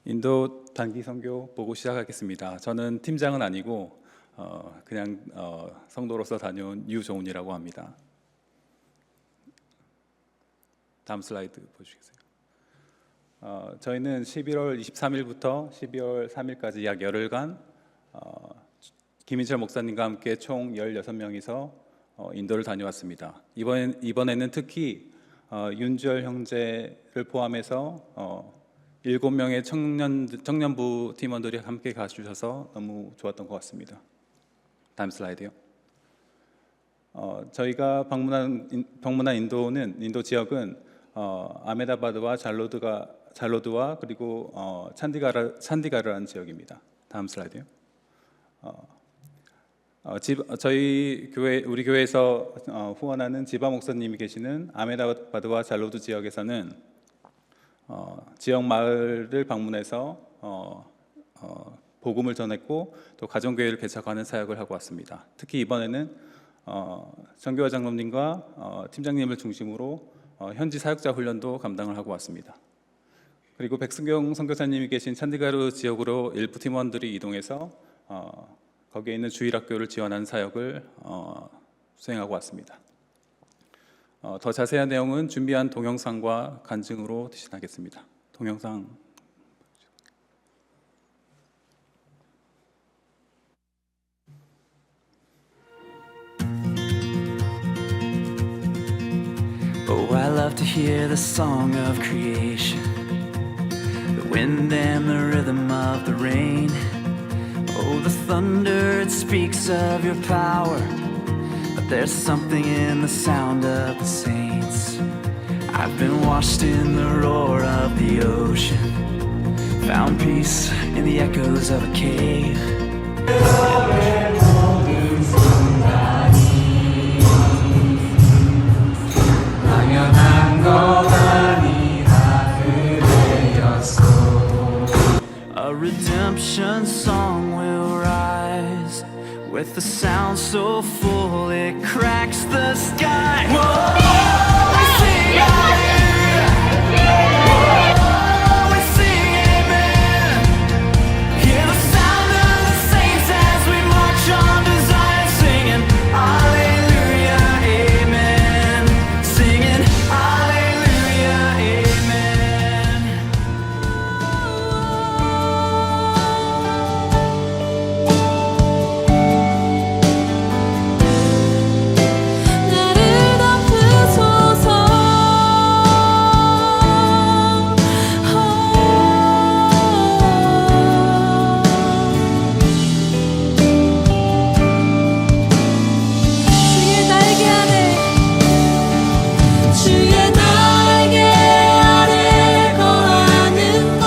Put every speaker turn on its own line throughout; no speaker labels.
인도 단기 선교 보고 시작하겠습니다. 저는 팀장은 아니고 그냥 성도로서 다녀온 유종훈이라고 합니다. 다음 슬라이드 보여주시겠어요? 저희는 11월 23일부터 12월 3일까지 약 열흘간 김인철 목사님과 함께 총 16명이서 인도를 다녀왔습니다. 이번에는 특히 윤주열 형제를 포함해서 7명의 청년부 팀원들이 함께 가주셔서 너무 좋았던 것 같습니다. 다음 슬라이드요. 저희가 방문한 인도 지역은 아메다바드와 잘로드와 그리고 찬디가르라는 지역입니다. 다음 슬라이드요. 우리 교회에서 후원하는 지바 목사님이 계시는 아메다바드와 잘로드 지역에서는 지역 마을을 방문해서 복음을 전했고 또 가정교회를 개척하는 사역을 하고 왔습니다. 특히 이번에는 정교화 장로님과 팀장님을 중심으로 현지 사역자 훈련도 감당을 하고 왔습니다. 그리고 백승경 선교사님이 계신 찬디가르 지역으로 일부 팀원들이 이동해서 거기에 있는 주일학교를 지원하는 사역을 수행하고 왔습니다. 더 자세한 내용은 준비한 동영상과 간증으로 대신하겠습니다. 동영상.
Oh, I love to hear the song of creation, the wind and the rhythm of the rain. Oh, the thunder, it speaks of your power, but there's something in the sound of the saints. I've been washed in the roar of the ocean, found peace in the echoes of a cave. A redemption song will rise with a sound so full it cracks the sky. Whoa, we sing hallelujah. Whoa, we sing amen. Hear the sound of the saints as we march on to Zion, singing hallelujah, amen. Singing hallelujah, amen.
나를 덮으소서. 주의 날개 아래, 주의 날개 아래 거하는 것,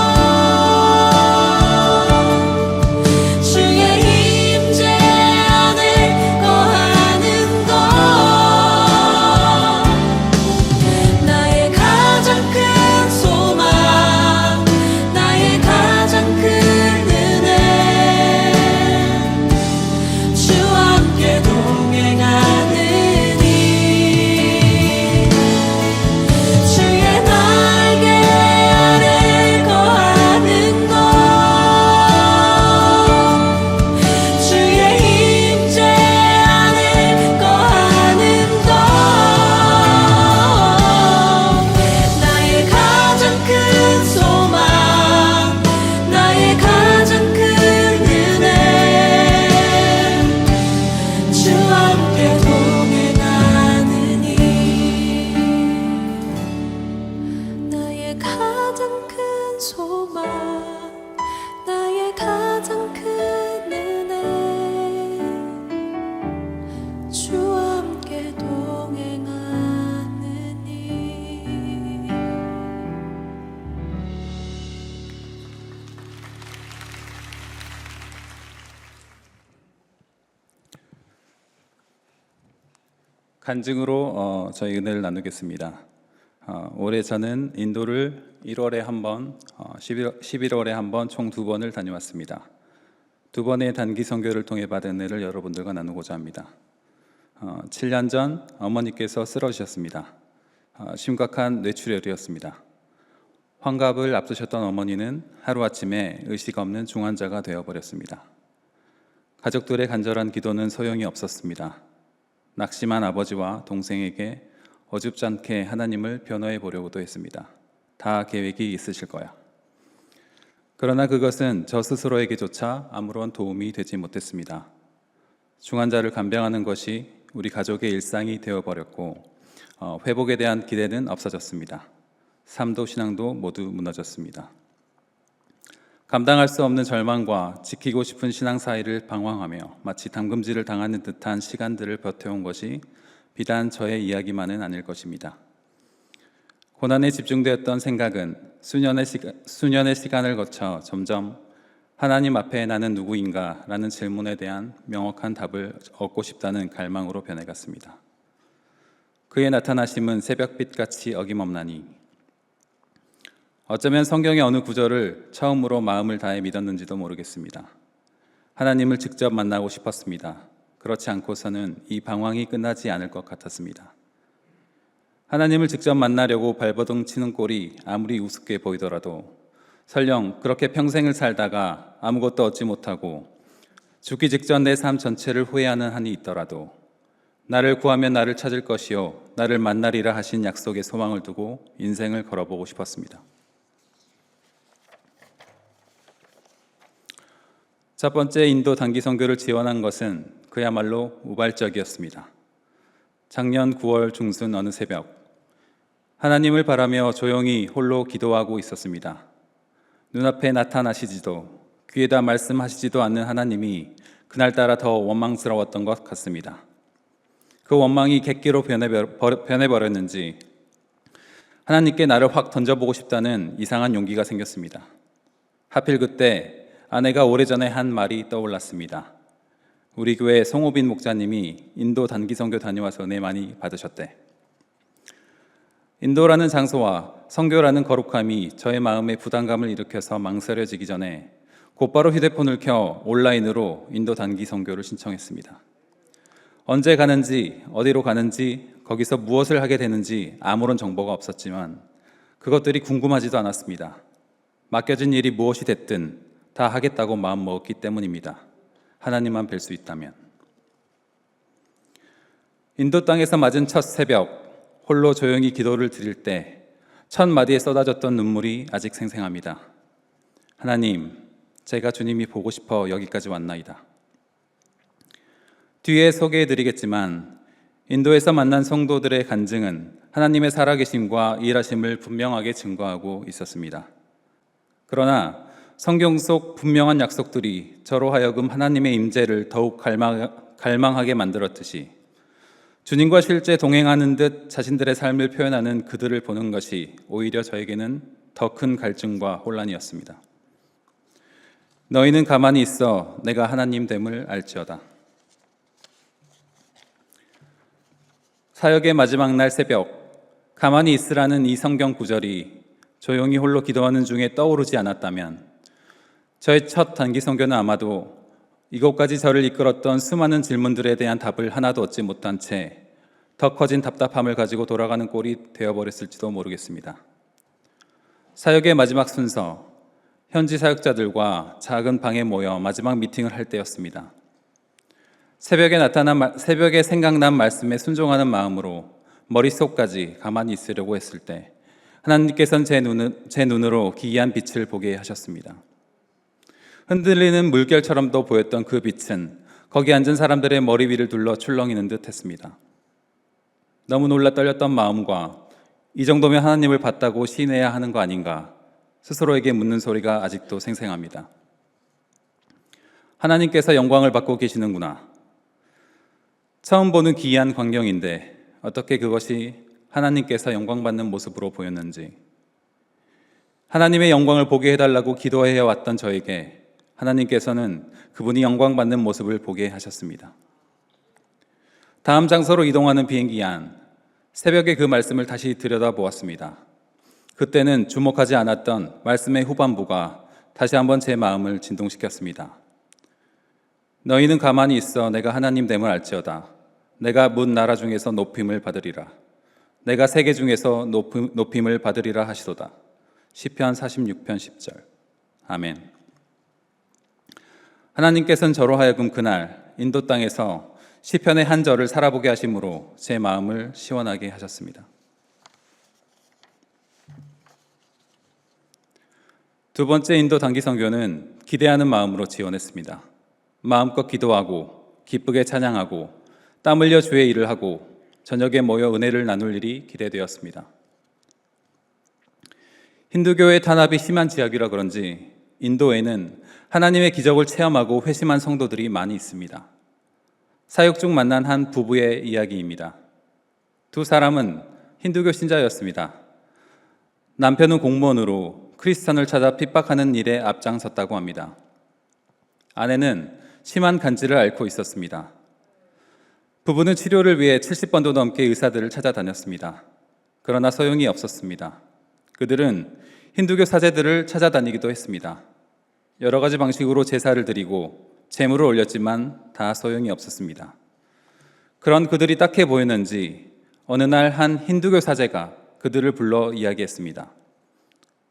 주의 임재 안에 거하는 것, 나의 가장 큰 소망, 나의 가장 큰 은혜, 주와 함께 동행하느니, 주의 날개 아래 거하는 것, 주의 임재 안에 거하는 것, 나의 가장 큰 소망, 나의 가장 큰 은혜, 주와 함께 동행하느니, 나의 가장 큰 소망, 나의 가장 큰 은혜, 주와 함께 동행하느니.
간증으로 저희 은혜를 나누겠습니다. 올해 저는 인도를 1월에 한 번, 11월에 한 번, 총 2번을 다녀왔습니다. 2번의 단기 선교를 통해 받은 은혜를 여러분들과 나누고자 합니다. 7년 전 어머니께서 쓰러지셨습니다. 심각한 뇌출혈이었습니다. 환갑을 앞두셨던 어머니는 하루아침에 의식 없는 중환자가 되어버렸습니다. 가족들의 간절한 기도는 소용이 없었습니다. 낙심한 아버지와 동생에게 어줍잖게 하나님을 변호해 보려고도 했습니다. 다 계획이 있으실 거야. 그러나 그것은 저 스스로에게조차 아무런 도움이 되지 못했습니다. 중환자를 간병하는 것이 우리 가족의 일상이 되어버렸고 회복에 대한 기대는 없어졌습니다. 삶도 신앙도 모두 무너졌습니다. 감당할 수 없는 절망과 지키고 싶은 신앙 사이를 방황하며 마치 담금질을 당하는 듯한 시간들을 버텨온 것이 비단 저의 이야기만은 아닐 것입니다. 고난에 집중되었던 생각은 수년의 시간을 거쳐 점점 하나님 앞에 나는 누구인가? 라는 질문에 대한 명확한 답을 얻고 싶다는 갈망으로 변해갔습니다. 그의 나타나심은 새벽빛같이 어김없나니 어쩌면 성경의 어느 구절을 처음으로 마음을 다해 믿었는지도 모르겠습니다. 하나님을 직접 만나고 싶었습니다. 그렇지 않고서는 이 방황이 끝나지 않을 것 같았습니다. 하나님을 직접 만나려고 발버둥 치는 꼴이 아무리 우습게 보이더라도 설령 그렇게 평생을 살다가 아무것도 얻지 못하고 죽기 직전 내 삶 전체를 후회하는 한이 있더라도 나를 구하면 나를 찾을 것이요 나를 만나리라 하신 약속에 소망을 두고 인생을 걸어보고 싶었습니다. 첫 번째 인도 단기 선교를 지원한 것은 그야말로 우발적이었습니다. 작년 9월 중순 어느 새벽 하나님을 바라며 조용히 홀로 기도하고 있었습니다. 눈앞에 나타나시지도 귀에다 말씀하시지도 않는 하나님이 그날따라 더 원망스러웠던 것 같습니다. 그 원망이 객기로 변해버렸는지 하나님께 나를 확 던져보고 싶다는 이상한 용기가 생겼습니다. 하필 그때 아내가 오래전에 한 말이 떠올랐습니다. 우리 교회 송호빈 목사님이 인도 단기 선교 다녀와서 은혜 많이 받으셨대. 인도라는 장소와 선교라는 거룩함이 저의 마음에 부담감을 일으켜서 망설여지기 전에 곧바로 휴대폰을 켜 온라인으로 인도 단기 선교를 신청했습니다. 언제 가는지, 어디로 가는지, 거기서 무엇을 하게 되는지 아무런 정보가 없었지만 그것들이 궁금하지도 않았습니다. 맡겨진 일이 무엇이 됐든 다 하겠다고 마음먹었기 때문입니다. 하나님만 뵐 수 있다면. 인도 땅에서 맞은 첫 새벽, 홀로 조용히 기도를 드릴 때 첫 마디에 쏟아졌던 눈물이 아직 생생합니다. 하나님, 제가 주님이 보고 싶어 여기까지 왔나이다. 뒤에 소개해드리겠지만 인도에서 만난 성도들의 간증은 하나님의 살아계심과 일하심을 분명하게 증거하고 있었습니다. 그러나 성경 속 분명한 약속들이 저로 하여금 하나님의 임재를 더욱 갈망하게 만들었듯이 주님과 실제 동행하는 듯 자신들의 삶을 표현하는 그들을 보는 것이 오히려 저에게는 더 큰 갈증과 혼란이었습니다. 너희는 가만히 있어 내가 하나님 됨을 알지어다. 사역의 마지막 날 새벽, 가만히 있으라는 이 성경 구절이 조용히 홀로 기도하는 중에 떠오르지 않았다면 저의 첫 단기 선교는 아마도 이곳까지 저를 이끌었던 수많은 질문들에 대한 답을 하나도 얻지 못한 채 더 커진 답답함을 가지고 돌아가는 꼴이 되어버렸을지도 모르겠습니다. 사역의 마지막 순서, 현지 사역자들과 작은 방에 모여 마지막 미팅을 할 때였습니다. 새벽에 생각난 말씀에 순종하는 마음으로 머릿속까지 가만히 있으려고 했을 때 하나님께서는 제 눈으로 기이한 빛을 보게 하셨습니다. 흔들리는 물결처럼도 보였던 그 빛은 거기 앉은 사람들의 머리 위를 둘러 출렁이는 듯 했습니다. 너무 놀라 떨렸던 마음과 이 정도면 하나님을 봤다고 시인해야 하는 거 아닌가 스스로에게 묻는 소리가 아직도 생생합니다. 하나님께서 영광을 받고 계시는구나. 처음 보는 기이한 광경인데 어떻게 그것이 하나님께서 영광받는 모습으로 보였는지, 하나님의 영광을 보게 해달라고 기도해 왔던 저에게 하나님께서는 그분이 영광받는 모습을 보게 하셨습니다. 다음 장소로 이동하는 비행기 안, 새벽에 그 말씀을 다시 들여다보았습니다. 그때는 주목하지 않았던 말씀의 후반부가 다시 한번 제 마음을 진동시켰습니다. 너희는 가만히 있어 내가 하나님 됨을 알지어다. 내가 문 나라 중에서 높임을 받으리라. 내가 세계 중에서 높임을 받으리라 하시도다. 시편 46편 10절. 아멘. 하나님께서는 저로 하여금 그날 인도 땅에서 시편의 한 절을 살아보게 하심으로 제 마음을 시원하게 하셨습니다. 두 번째 인도 단기 선교는 기대하는 마음으로 지원했습니다. 마음껏 기도하고 기쁘게 찬양하고 땀 흘려 주의 일을 하고 저녁에 모여 은혜를 나눌 일이 기대되었습니다. 힌두교의 탄압이 심한 지역이라 그런지 인도에는 하나님의 기적을 체험하고 회심한 성도들이 많이 있습니다. 사역 중 만난 한 부부의 이야기입니다. 두 사람은 힌두교 신자였습니다. 남편은 공무원으로 크리스천을 찾아 핍박하는 일에 앞장섰다고 합니다. 아내는 심한 간질을 앓고 있었습니다. 부부는 치료를 위해 70번도 넘게 의사들을 찾아다녔습니다. 그러나 소용이 없었습니다. 그들은 힌두교 사제들을 찾아다니기도 했습니다. 여러 가지 방식으로 제사를 드리고 제물을 올렸지만 다 소용이 없었습니다. 그런 그들이 딱해 보였는지 어느 날 한 힌두교 사제가 그들을 불러 이야기했습니다.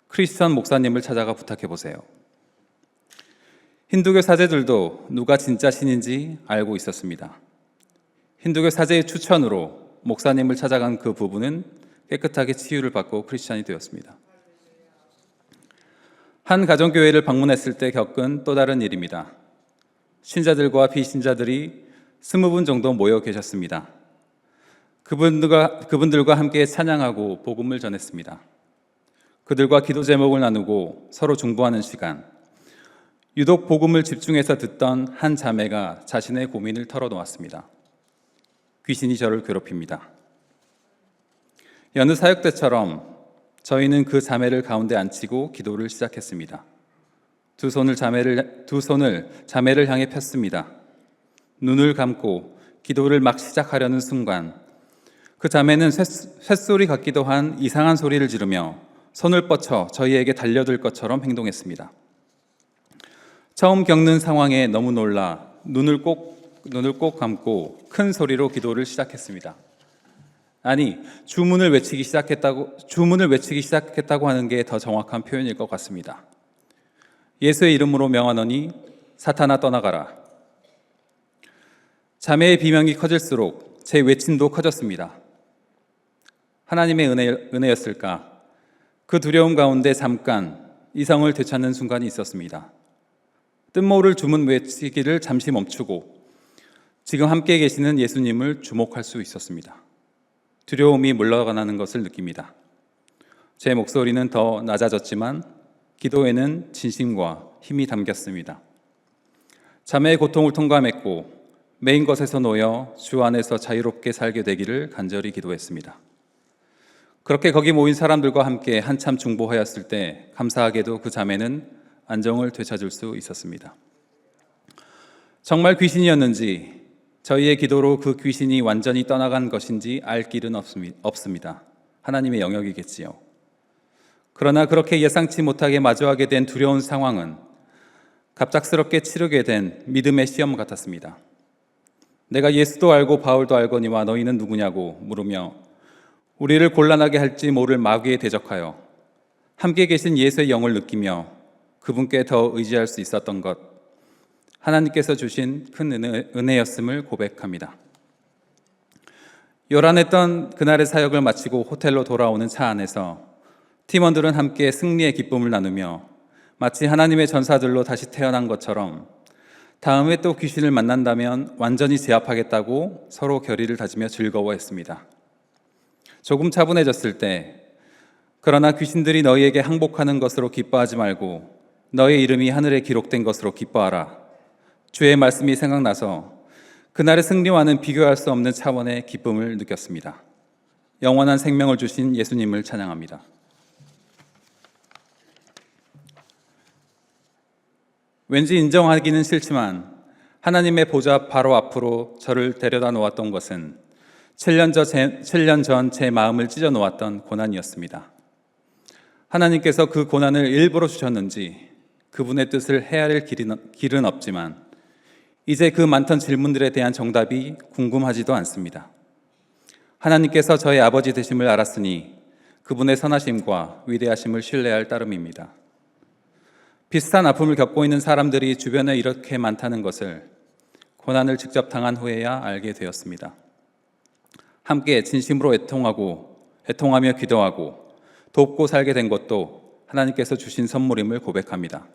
크리스천 목사님을 찾아가 부탁해 보세요. 힌두교 사제들도 누가 진짜 신인지 알고 있었습니다. 힌두교 사제의 추천으로 목사님을 찾아간 그 부부는 깨끗하게 치유를 받고 크리스천이 되었습니다. 한 가정교회를 방문했을 때 겪은 또 다른 일입니다. 신자들과 비신자들이 20분 정도 모여 계셨습니다. 그분들과 함께 찬양하고 복음을 전했습니다. 그들과 기도 제목을 나누고 서로 중보하는 시간. 유독 복음을 집중해서 듣던 한 자매가 자신의 고민을 털어놓았습니다. 귀신이 저를 괴롭힙니다. 여느 사역 때처럼 저희는 그 자매를 가운데 앉히고 기도를 시작했습니다. 두 손을 자매를 향해 폈습니다. 눈을 감고 기도를 막 시작하려는 순간 그 자매는 쇳소리 같기도 한 이상한 소리를 지르며 손을 뻗쳐 저희에게 달려들 것처럼 행동했습니다. 처음 겪는 상황에 너무 놀라 눈을 꼭 감고 큰 소리로 기도를 시작했습니다. 아니, 주문을 외치기 시작했다고 하는 게 더 정확한 표현일 것 같습니다. 예수의 이름으로 명하노니 사탄아 떠나가라. 자매의 비명이 커질수록 제 외침도 커졌습니다. 하나님의 은혜였을까? 그 두려움 가운데 잠깐 이성을 되찾는 순간이 있었습니다. 뜻모를 주문 외치기를 잠시 멈추고 지금 함께 계시는 예수님을 주목할 수 있었습니다. 두려움이 물러가는 것을 느낍니다. 제 목소리는 더 낮아졌지만 기도에는 진심과 힘이 담겼습니다. 자매의 고통을 통감했고 메인 것에서 놓여 주 안에서 자유롭게 살게 되기를 간절히 기도했습니다. 그렇게 거기 모인 사람들과 함께 한참 중보하였을 때 감사하게도 그 자매는 안정을 되찾을 수 있었습니다. 정말 귀신이었는지 저희의 기도로 그 귀신이 완전히 떠나간 것인지 알 길은 없습니다. 하나님의 영역이겠지요. 그러나 그렇게 예상치 못하게 마주하게 된 두려운 상황은 갑작스럽게 치르게 된 믿음의 시험 같았습니다. 내가 예수도 알고 바울도 알거니와 너희는 누구냐고 물으며 우리를 곤란하게 할지 모를 마귀에 대적하여 함께 계신 예수의 영을 느끼며 그분께 더 의지할 수 있었던 것, 하나님께서 주신 큰 은혜였음을 고백합니다. 요란했던 그날의 사역을 마치고 호텔로 돌아오는 차 안에서 팀원들은 함께 승리의 기쁨을 나누며 마치 하나님의 전사들로 다시 태어난 것처럼 다음에 또 귀신을 만난다면 완전히 제압하겠다고 서로 결의를 다지며 즐거워했습니다. 조금 차분해졌을 때 그러나 귀신들이 너희에게 항복하는 것으로 기뻐하지 말고 너의 이름이 하늘에 기록된 것으로 기뻐하라. 주의 말씀이 생각나서 그날의 승리와는 비교할 수 없는 차원의 기쁨을 느꼈습니다. 영원한 생명을 주신 예수님을 찬양합니다. 왠지 인정하기는 싫지만 하나님의 보좌 바로 앞으로 저를 데려다 놓았던 것은 7년 전 제 마음을 찢어 놓았던 고난이었습니다. 하나님께서 그 고난을 일부러 주셨는지 그분의 뜻을 헤아릴 길은 없지만 이제 그 많던 질문들에 대한 정답이 궁금하지도 않습니다. 하나님께서 저의 아버지 되심을 알았으니 그분의 선하심과 위대하심을 신뢰할 따름입니다. 비슷한 아픔을 겪고 있는 사람들이 주변에 이렇게 많다는 것을 고난을 직접 당한 후에야 알게 되었습니다. 함께 진심으로 애통하며 기도하고 돕고 살게 된 것도 하나님께서 주신 선물임을 고백합니다.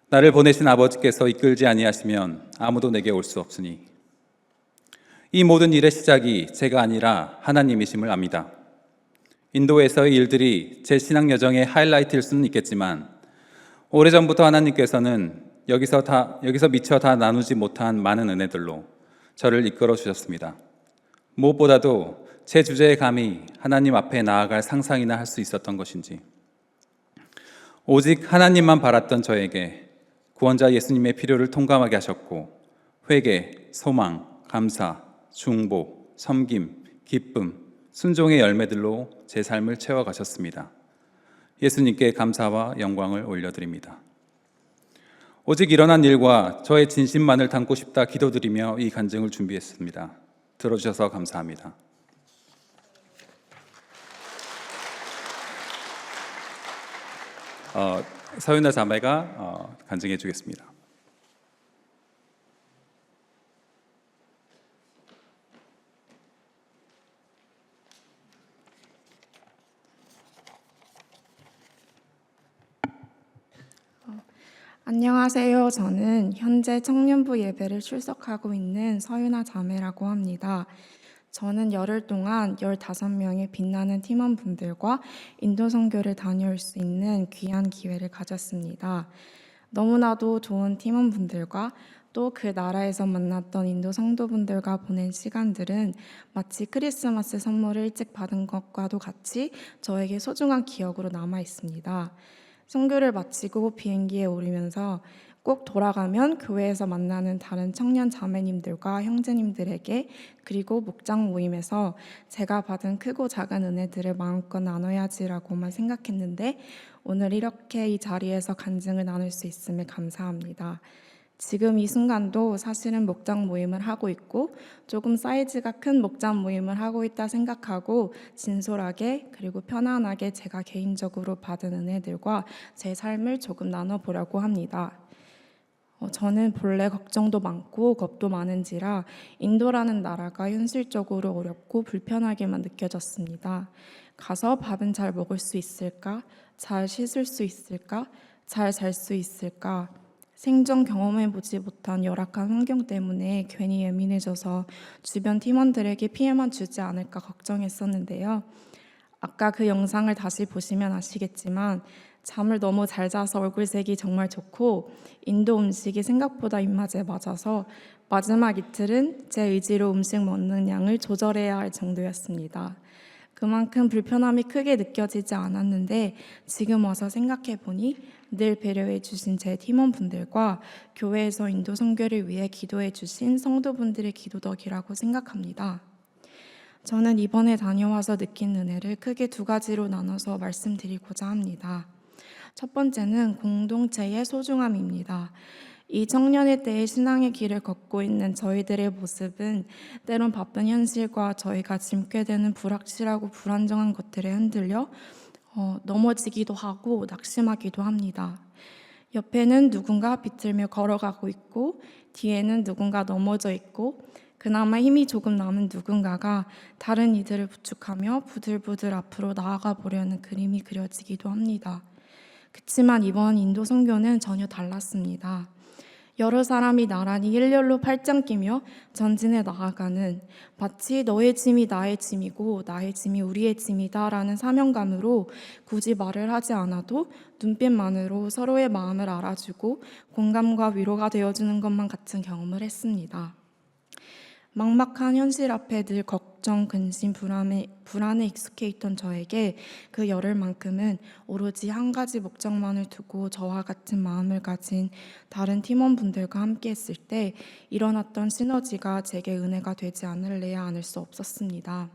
나를 보내신 아버지께서 이끌지 아니하시면 아무도 내게 올 수 없으니 이 모든 일의 시작이 제가 아니라 하나님이심을 압니다. 인도에서의 일들이 제 신앙 여정의 하이라이트일 수는 있겠지만 오래전부터 하나님께서는 여기서 미처 다 나누지 못한 많은 은혜들로 저를 이끌어 주셨습니다. 무엇보다도 제 주제에 감히 하나님 앞에 나아갈 상상이나 할 수 있었던 것인지, 오직 하나님만 바랐던 저에게 구원자 예수님의 필요를 통감하게 하셨고 회개, 소망, 감사, 중보, 섬김, 기쁨, 순종의 열매들로 제 삶을 채워가셨습니다. 예수님께 감사와 영광을 올려드립니다. 오직 일어난 일과 저의 진심만을 담고 싶다 기도드리며 이 간증을 준비했습니다. 들어주셔서 감사합니다. 서윤아 자매가 간증해 주겠습니다.
안녕하세요. 저는 현재 청년부 예배를 출석하고 있는 서윤아 자매라고 합니다. 저는 열흘 동안 15명의 빛나는 팀원분들과 인도 선교를 다녀올 수 있는 귀한 기회를 가졌습니다. 너무나도 좋은 팀원분들과 또 그 나라에서 만났던 인도 성도분들과 보낸 시간들은 마치 크리스마스 선물을 일찍 받은 것과도 같이 저에게 소중한 기억으로 남아 있습니다. 선교를 마치고 비행기에 오르면서 꼭 돌아가면 교회에서 만나는 다른 청년 자매님들과 형제님들에게 그리고 목장 모임에서 제가 받은 크고 작은 은혜들을 마음껏 나눠야지라고만 생각했는데 오늘 이렇게 이 자리에서 간증을 나눌 수 있음에 감사합니다. 지금 이 순간도 사실은 목장 모임을 하고 있고 조금 사이즈가 큰 목장 모임을 하고 있다 생각하고 진솔하게 그리고 편안하게 제가 개인적으로 받은 은혜들과 제 삶을 조금 나눠보려고 합니다. 저는 본래 걱정도 많고 겁도 많은지라 인도라는 나라가 현실적으로 어렵고 불편하게만 느껴졌습니다. 가서 밥은 잘 먹을 수 있을까? 잘 씻을 수 있을까? 잘 살 수 있을까? 생전 경험해보지 못한 열악한 환경 때문에 괜히 예민해져서 주변 팀원들에게 피해만 주지 않을까 걱정했었는데요. 아까 그 영상을 다시 보시면 아시겠지만 잠을 너무 잘 자서 얼굴색이 정말 좋고 인도 음식이 생각보다 입맛에 맞아서 마지막 이틀은 제 의지로 음식 먹는 양을 조절해야 할 정도였습니다. 그만큼 불편함이 크게 느껴지지 않았는데 지금 와서 생각해보니 늘 배려해 주신 제 팀원분들과 교회에서 인도 선교를 위해 기도해 주신 성도분들의 기도 덕이라고 생각합니다. 저는 이번에 다녀와서 느낀 은혜를 크게 2가지로 나눠서 말씀드리고자 합니다. 첫 번째는 공동체의 소중함입니다. 이 청년의 때의 신앙의 길을 걷고 있는 저희들의 모습은 때론 바쁜 현실과 저희가 짐게 되는 불확실하고 불안정한 것들에 흔들려 넘어지기도 하고 낙심하기도 합니다. 옆에는 누군가 비틀며 걸어가고 있고 뒤에는 누군가 넘어져 있고 그나마 힘이 조금 남은 누군가가 다른 이들을 부축하며 부들부들 앞으로 나아가 보려는 그림이 그려지기도 합니다. 그렇지만 이번 인도 선교는 전혀 달랐습니다. 여러 사람이 나란히 일렬로 팔짱 끼며 전진해 나아가는 마치 너의 짐이 나의 짐이고 나의 짐이 우리의 짐이다 라는 사명감으로 굳이 말을 하지 않아도 눈빛만으로 서로의 마음을 알아주고 공감과 위로가 되어주는 것만 같은 경험을 했습니다. 막막한 현실 앞에 늘 걱정, 근심, 불안에 익숙해 있던 저에게 그 열흘만큼은 오로지 한 가지 목적만을 두고 저와 같은 마음을 가진 다른 팀원분들과 함께 했을 때 일어났던 시너지가 제게 은혜가 되지 않을래야 않을 수 없었습니다.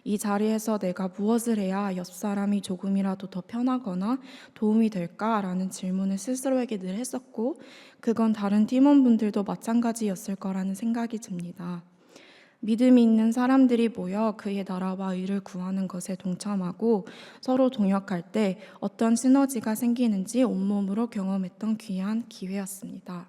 이 자리에서 내가 무엇을 해야 옆 사람이 조금이라도 더 편하거나 도움이 될까라는 질문을 스스로에게 늘 했었고 그건 다른 팀원분들도 마찬가지였을 거라는 생각이 듭니다. 믿음이 있는 사람들이 모여 그의 나라와 의를 구하는 것에 동참하고 서로 동역할 때 어떤 시너지가 생기는지 온몸으로 경험했던 귀한 기회였습니다.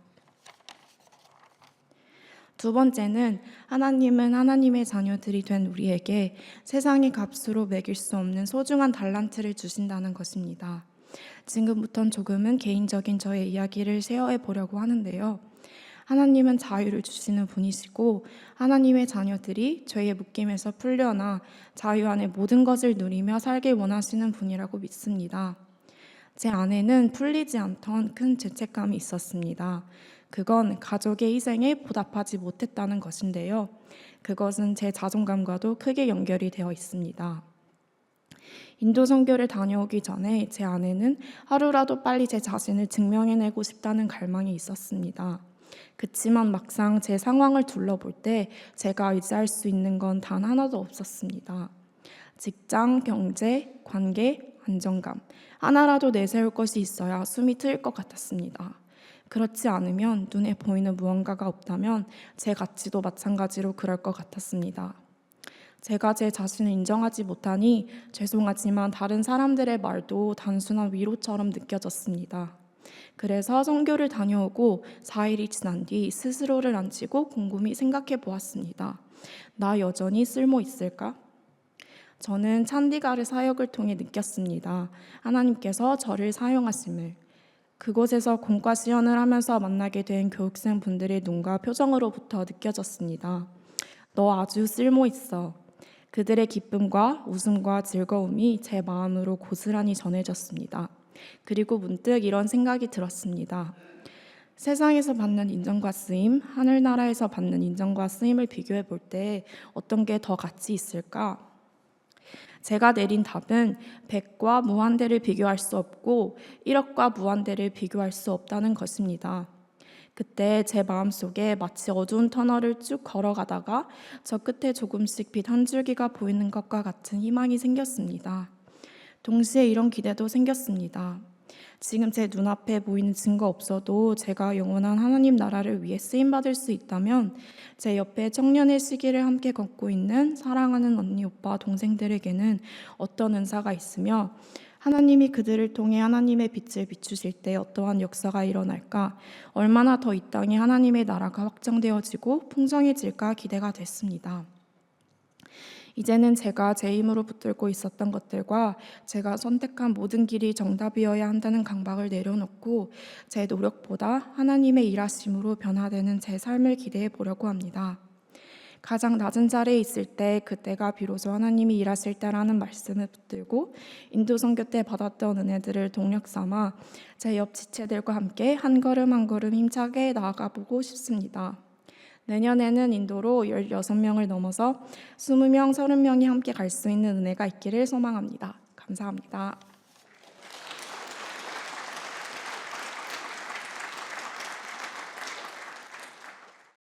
두 번째는 하나님은 하나님의 자녀들이 된 우리에게 세상의 값으로 매길 수 없는 소중한 달란트를 주신다는 것입니다. 지금부터는 조금은 개인적인 저의 이야기를 쉐어해 보려고 하는데요. 하나님은 자유를 주시는 분이시고 하나님의 자녀들이 죄의 묶임에서 풀려나 자유 안에 모든 것을 누리며 살길 원하시는 분이라고 믿습니다. 제 안에는 풀리지 않던 큰 죄책감이 있었습니다. 그건 가족의 희생에 보답하지 못했다는 것인데요. 그것은 제 자존감과도 크게 연결이 되어 있습니다. 인도 선교를 다녀오기 전에 제 안에는 하루라도 빨리 제 자신을 증명해내고 싶다는 갈망이 있었습니다. 그치만 막상 제 상황을 둘러볼 때 제가 의지할 수 있는 건 단 하나도 없었습니다. 직장, 경제, 관계, 안정감 하나라도 내세울 것이 있어야 숨이 트일 것 같았습니다. 그렇지 않으면 눈에 보이는 무언가가 없다면 제 가치도 마찬가지로 그럴 것 같았습니다. 제가 제 자신을 인정하지 못하니 죄송하지만 다른 사람들의 말도 단순한 위로처럼 느껴졌습니다. 그래서 선교를 다녀오고 4일이 지난 뒤 스스로를 앉히고 곰곰이 생각해 보았습니다. 나 여전히 쓸모 있을까? 저는 찬디가르 사역을 통해 느꼈습니다. 하나님께서 저를 사용하심을. 그곳에서 공과 시연을 하면서 만나게 된 교육생 분들의 눈과 표정으로부터 느껴졌습니다. 너 아주 쓸모 있어. 그들의 기쁨과 웃음과 즐거움이 제 마음으로 고스란히 전해졌습니다. 그리고 문득 이런 생각이 들었습니다. 세상에서 받는 인정과 쓰임, 하늘나라에서 받는 인정과 쓰임을 비교해 볼 때 어떤 게 더 가치 있을까? 제가 내린 답은 100과 무한대를 비교할 수 없고 1억과 무한대를 비교할 수 없다는 것입니다. 그때 제 마음속에 마치 어두운 터널을 쭉 걸어가다가 저 끝에 조금씩 빛 한 줄기가 보이는 것과 같은 희망이 생겼습니다. 동시에 이런 기대도 생겼습니다. 지금 제 눈앞에 보이는 증거 없어도 제가 영원한 하나님 나라를 위해 쓰임받을 수 있다면 제 옆에 청년의 시기를 함께 걷고 있는 사랑하는 언니, 오빠, 동생들에게는 어떤 은사가 있으며 하나님이 그들을 통해 하나님의 빛을 비추실 때 어떠한 역사가 일어날까, 얼마나 더 이 땅에 하나님의 나라가 확장되어지고 풍성해질까 기대가 됐습니다. 이제는 제가 제 힘으로 붙들고 있었던 것들과 제가 선택한 모든 길이 정답이어야 한다는 강박을 내려놓고 제 노력보다 하나님의 일하심으로 변화되는 제 삶을 기대해 보려고 합니다. 가장 낮은 자리에 있을 때 그때가 비로소 하나님이 일하실 때라는 말씀을 붙들고 인도 선교 때 받았던 은혜들을 동력 삼아 제 옆 지체들과 함께 한 걸음 한 걸음 힘차게 나아가 보고 싶습니다. 내년에는 인도로 16명을 넘어서 20명, 30명이 함께 갈 수 있는 은혜가 있기를 소망합니다. 감사합니다.